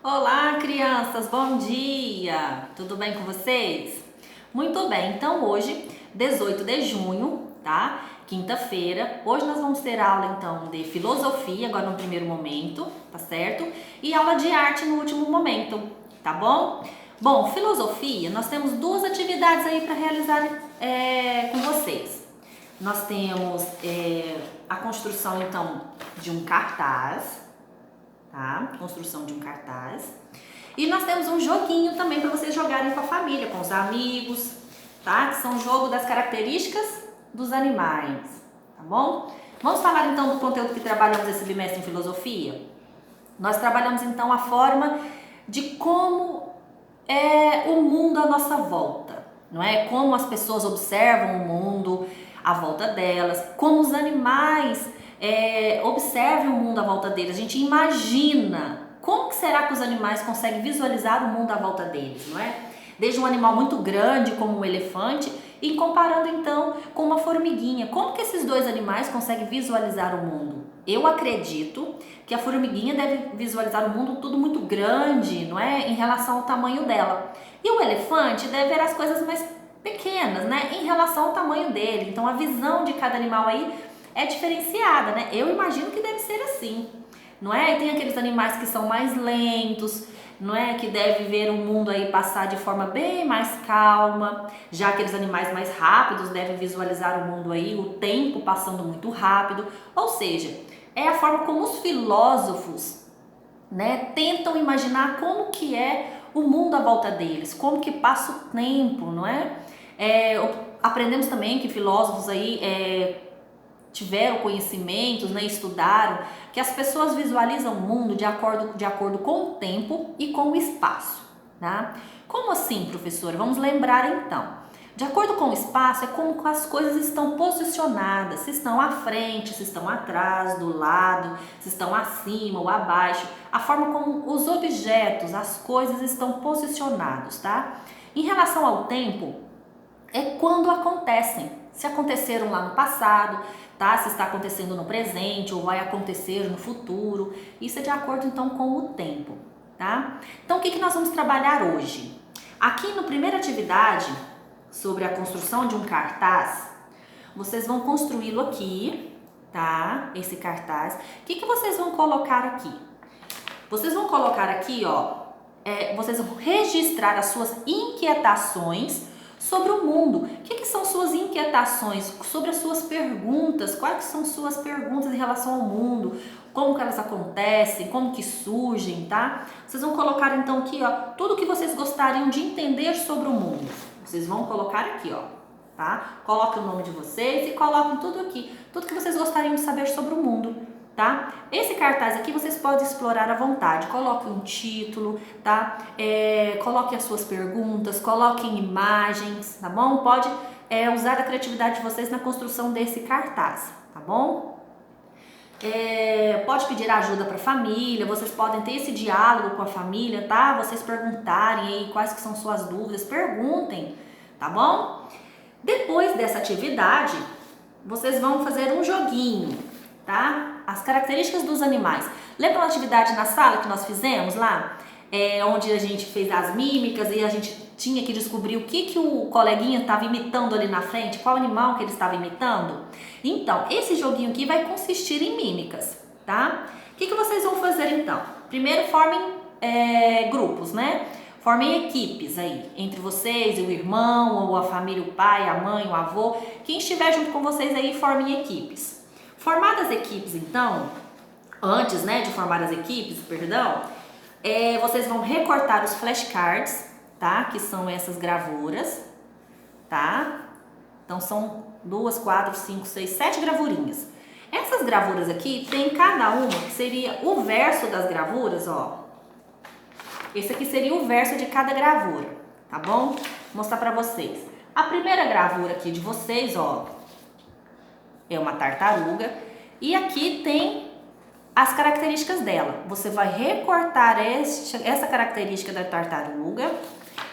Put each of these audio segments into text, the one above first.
Olá, crianças, bom dia! Tudo bem com vocês? Muito bem, então hoje, 18 de junho, tá? Quinta-feira. Hoje nós vamos ter aula então de filosofia, agora no primeiro momento, tá certo? E aula de arte no último momento, tá bom? Bom, filosofia, nós temos duas atividades aí para realizar com vocês. Nós temos a construção então de um cartaz, tá? Construção de um cartaz. E nós temos um joguinho também para vocês jogarem com a família, com os amigos, tá? Que são o jogo das características dos animais, tá bom? Vamos falar então do conteúdo que trabalhamos esse bimestre em filosofia? Nós trabalhamos então a forma de como é o mundo à nossa volta, não é? Como as pessoas observam o mundo à volta delas, como os animais observem o mundo à volta deles. A gente imagina como que será que os animais conseguem visualizar o mundo à volta deles, não é? Desde um animal muito grande como um elefante e comparando então com uma formiguinha. Como que esses dois animais conseguem visualizar o mundo? Eu acredito que a formiguinha deve visualizar o mundo tudo muito grande, não é? Em relação ao tamanho dela. E o elefante deve ver as coisas mais pequenas, né? Em relação ao tamanho dele. Então a visão de cada animal aí é diferenciada, né? Eu imagino que deve ser assim, não é? E tem aqueles animais que são mais lentos, não é? Que deve ver o mundo aí passar de forma bem mais calma. Já aqueles animais mais rápidos devem visualizar o mundo aí, o tempo passando muito rápido. Ou seja, é a forma como os filósofos, né, tentam imaginar como que é o mundo à volta deles, como que passa o tempo, não é? Aprendemos também que filósofos aí tiveram conhecimentos, né, estudaram que as pessoas visualizam o mundo de acordo com o tempo e com o espaço, tá? Como assim, professora? Vamos lembrar então. De acordo com o espaço, é como as coisas estão posicionadas, se estão à frente, se estão atrás, do lado, se estão acima ou abaixo, a forma como os objetos, as coisas estão posicionados, tá? Em relação ao tempo, é quando acontecem. Se aconteceram lá no passado, tá? Se está acontecendo no presente ou vai acontecer no futuro. Isso é de acordo então com o tempo, tá? Então o que nós vamos trabalhar hoje? Aqui na primeira atividade, sobre a construção de um cartaz, vocês vão construí-lo aqui, tá? Esse cartaz. O que vocês vão colocar aqui? Vocês vão colocar aqui, ó, vocês vão registrar as suas inquietações sobre o mundo. O que são suas inquietações? Sobre as suas perguntas. Quais são suas perguntas em relação ao mundo? Como que elas acontecem? Como que surgem, tá? Vocês vão colocar então aqui, ó, tudo que vocês gostariam de entender sobre o mundo. Vocês vão colocar aqui, ó, tá? Coloquem o nome de vocês e coloquem tudo aqui. Tudo que vocês gostariam de saber sobre o mundo, tá? Esse cartaz aqui vocês podem explorar à vontade. Coloquem um título, tá? Coloquem as suas perguntas, coloquem imagens, tá bom? Pode usar a criatividade de vocês na construção desse cartaz, tá bom? Pode pedir ajuda para a família, vocês podem ter esse diálogo com a família, tá? Vocês perguntarem aí quais que são suas dúvidas, perguntem, tá bom? Depois dessa atividade, vocês vão fazer um joguinho, tá? As características dos animais. Lembra uma atividade na sala que nós fizemos lá? Onde a gente fez as mímicas e a gente tinha que descobrir o que o coleguinha estava imitando ali na frente, qual animal que ele estava imitando. Então, esse joguinho aqui vai consistir em mímicas, tá? O que vocês vão fazer então? Primeiro, formem grupos, né? Formem equipes aí, entre vocês e o irmão, ou a família, o pai, a mãe, o avô. Quem estiver junto com vocês aí, formem equipes. Formadas as equipes, então, antes, né, de formar as equipes, perdão, vocês vão recortar os flashcards, tá? Que são essas gravuras, tá? Então, são 2, 4, 5, 6, 7 gravurinhas. Essas gravuras aqui, tem cada uma que seria o verso das gravuras, ó. Esse aqui seria o verso de cada gravura, tá bom? Vou mostrar pra vocês. A primeira gravura aqui de vocês, ó, é uma tartaruga. E aqui tem as características dela. Você vai recortar essa característica da tartaruga,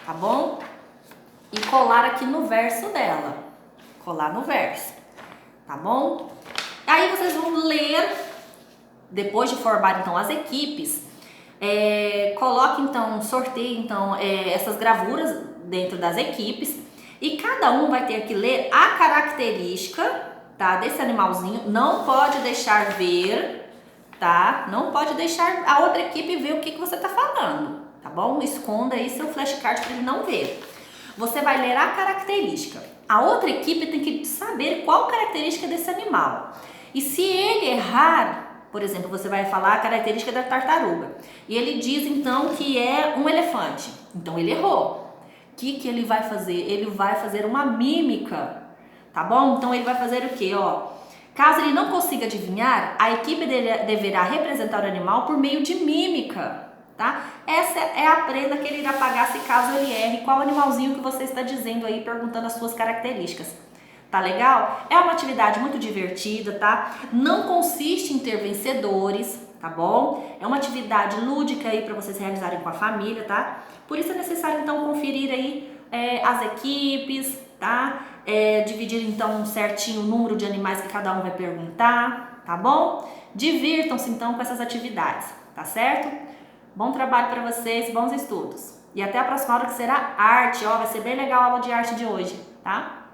tá bom? E colar aqui no verso dela. Colar no verso, tá bom? Aí vocês vão ler, depois de formar então as equipes, Coloque então, sorteie então essas gravuras dentro das equipes e cada um vai ter que ler a característica, tá, desse animalzinho. Não pode deixar ver, tá? Não pode deixar a outra equipe ver o que você tá falando, tá bom? Esconda aí seu flashcard para ele não ver. Você vai ler a característica. A outra equipe tem que saber qual característica desse animal. E se ele errar, por exemplo, você vai falar a característica da tartaruga. E ele diz então que é um elefante. Então ele errou. O que ele vai fazer? Ele vai fazer uma mímica, tá bom? Então ele vai fazer o quê? Caso ele não consiga adivinhar, a equipe deverá representar o animal por meio de mímica, tá? Essa é a prenda que ele irá pagar se caso ele erre qual animalzinho que você está dizendo aí, perguntando as suas características. Tá legal? É uma atividade muito divertida, tá? Não consiste em ter vencedores, tá bom? É uma atividade lúdica aí para vocês realizarem com a família, tá? Por isso é necessário então conferir aí as equipes, tá? Dividir então certinho o número de animais que cada um vai perguntar, tá bom? Divirtam-se então com essas atividades, tá certo? Bom trabalho para vocês, bons estudos. E até a próxima aula que será arte, vai ser bem legal a aula de arte de hoje, tá?